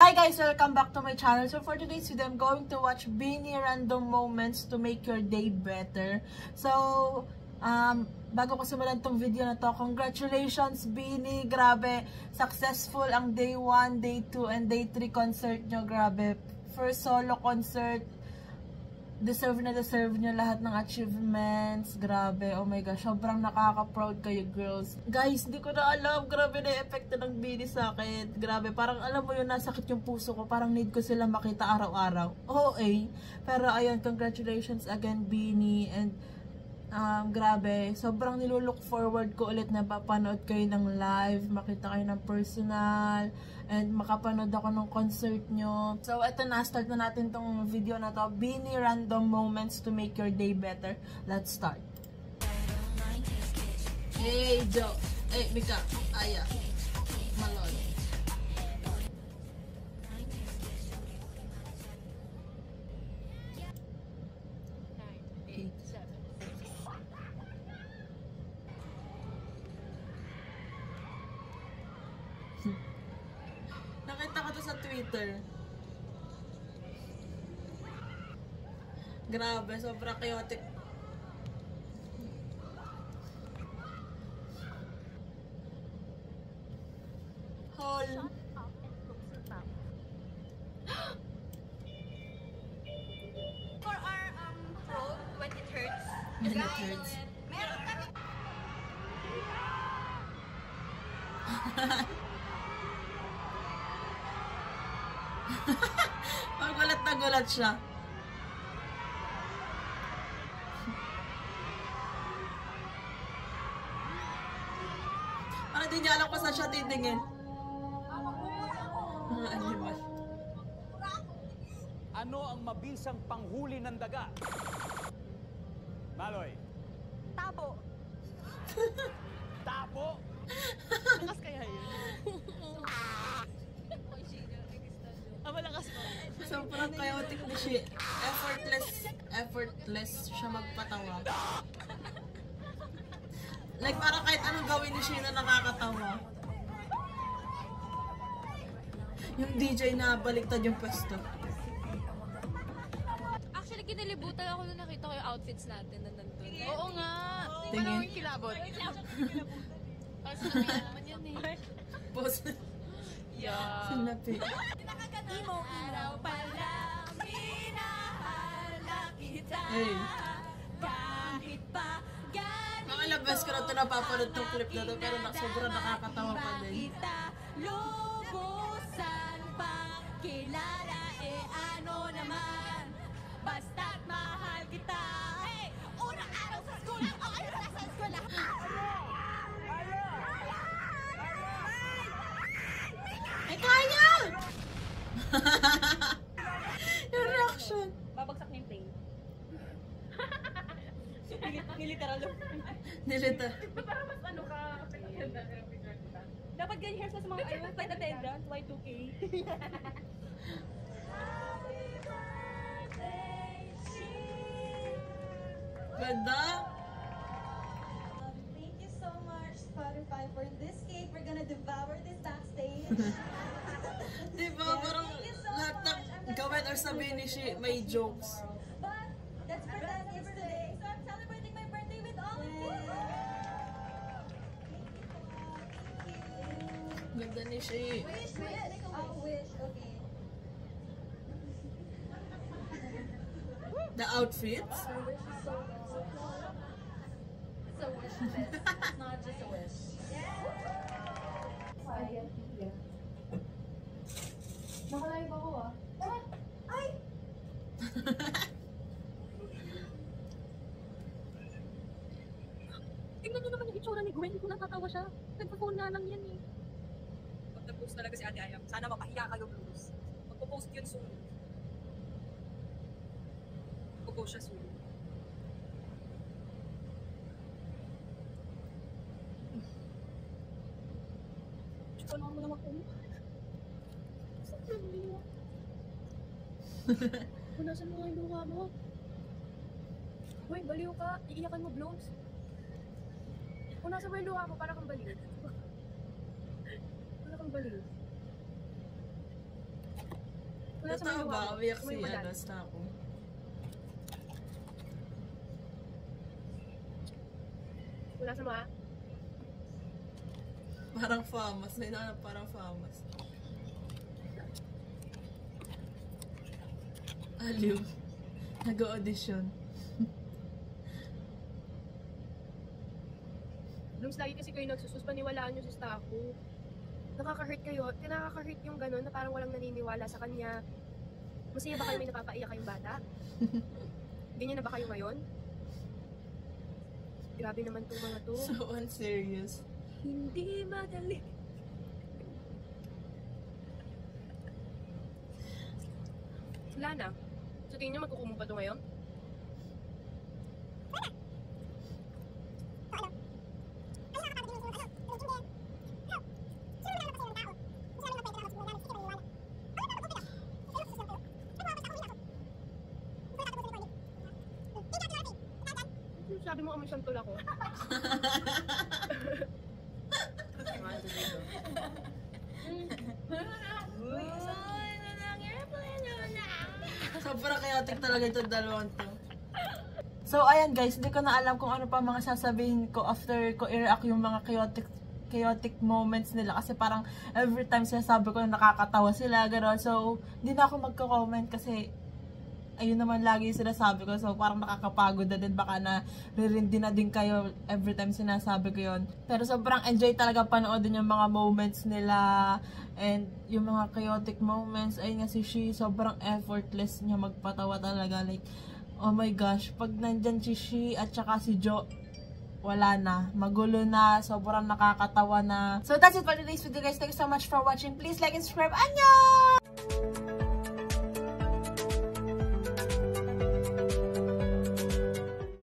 Hi guys! Welcome back to my channel. So for today's video, I'm going to watch Beanie Random Moments to make your day better. So, bago ko simulan tong video na to, congratulations Beanie! Grabe! Successful ang day 1, day 2, and day 3 concert nyo. Grabe! First solo concert. Deserve nyo lahat ng achievements. Grabe, oh my gosh, sobrang nakaka-proud kayo girls. Guys, hindi ko na alam, grabe na yung epekto ng Beanie sa akin. Grabe, parang alam mo yun, nasakit yung puso ko. Parang need ko sila makita araw-araw. Oo pero ayun, congratulations again Beanie. And grabe, sobrang nilulook forward ko ulit na papanood kayo ng live, makita kayo ng personal, and makapanood ako ng concert nyo. So, eto na, start na natin tong video na to. Beanie Random Moments to make your day better. Let's start. Hey, Joe. Hey, Mika. Aya. Malon. Nakita ko to sa Twitter. Grabe, sobrang chaotic. Hall. For our throat when it hurts. When it hurts. Meron kami. Gulat na gulat siya. Parang di niya alam kung saan siya titingin. Mga animal. Ano ang mabisang panghuli ng daga? Maloy. Tabo. Tabo? Malakas kaya yun? Malakas mo. Sobrang chaotic na siya. Effortless siya magpatawa. Like parang kahit anong gawin ni Sheena nakakatawa. Yung DJ na baliktad yung pwesto. Actually, kinilibutan ako nung nakita ko yung outfits natin na nandun. Oo nga. Tingin. Yung kilabot. Kasi naman yan eh. Pose. Yeah. Sinapi. Imo araw pa lang minahal na kita. Hey. Kahit pa galing Mga ilang beses ko na ito napapanood tong clip na to, pero sobrang nakakatawa pa din. kita lubusan pang kilala ano naman basta't mahal kita. Hey! Unang araw sa school lang! Oh, ayun na sa school lang! Ay, kaya! Yung reaction. Babagsak na yung plane. Niliteral lang. Nilita. Parang mas ano ka. Dapat ganyan hairstyle sa mga flight attendant, Y2K. Ganda. Thank you so much, Spotify, for this cake. We're gonna devour this backstage. Diba? Parang lahat ng gawin or sabihin ni Shi may jokes. But let's pretend it's today. So I'm celebrating my birthday with all of you. Ganda ni Shi. Wish. Wish. Okay. The outfits. Our wish is so cool. It's a wish list. It's not just a wish. Nakalive ako ah. Ay! Tingnan nyo naman yung itsura ni Gwen, kung natatawa siya. Nagpa-phone nga lang yan eh. Pag nag-post talaga si Ate Ayam, sana mapahiya kayo blues. Magpo-post yun soon. Magpo-post siya soon. Ito naman mo na mag-phone. Punasan mo nga yung luha mo. Uy, baliw ka. Iiyakan mo, Blooms. Punasan mo yung luha mo para kang baliw. Para kang baliw. Totoo ba? Umiyak si Anas na ako. Wala sa mga. Parang famous. May na parang famous. Aliw. Nag-audition. Blooms, lagi kasi kayo nagsusus, paniwalaan nyo sa staff ko. Nakaka-hurt kayo, nakaka-hurt yung gano'n na parang walang naniniwala sa kanya. Masaya ba kayo may napapaiyak kayong bata? Ganyan na ba kayo ngayon? Grabe naman itong mga to. So unserious. Hindi madali. Wala na. So tingin nyo magkukumong pa ito ngayon? Sabi mo amoy santol ako. Sobrang chaotic talaga itong dalawang to. So, ayan guys, hindi ko na alam kung ano pa mga sasabihin ko after ko i-react yung mga chaotic moments nila. Kasi parang every time sinasabi ko na nakakatawa sila, gano'n. So, hindi na ako magko-comment kasi ayun naman lagi yung sinasabi ko. So, parang nakakapagod na din. Baka na ririndi na din kayo every time sinasabi ko yun. Pero sobrang enjoy talaga panoodin yung mga moments nila. And yung mga chaotic moments. Ayun nga si Shi, sobrang effortless niya magpatawa talaga. Like, oh my gosh. Pag nandyan si Shi at saka si Jo, wala na. Magulo na. Sobrang nakakatawa na. So, that's it for today's video guys. Thank you so much for watching. Please like and subscribe. Annyeong!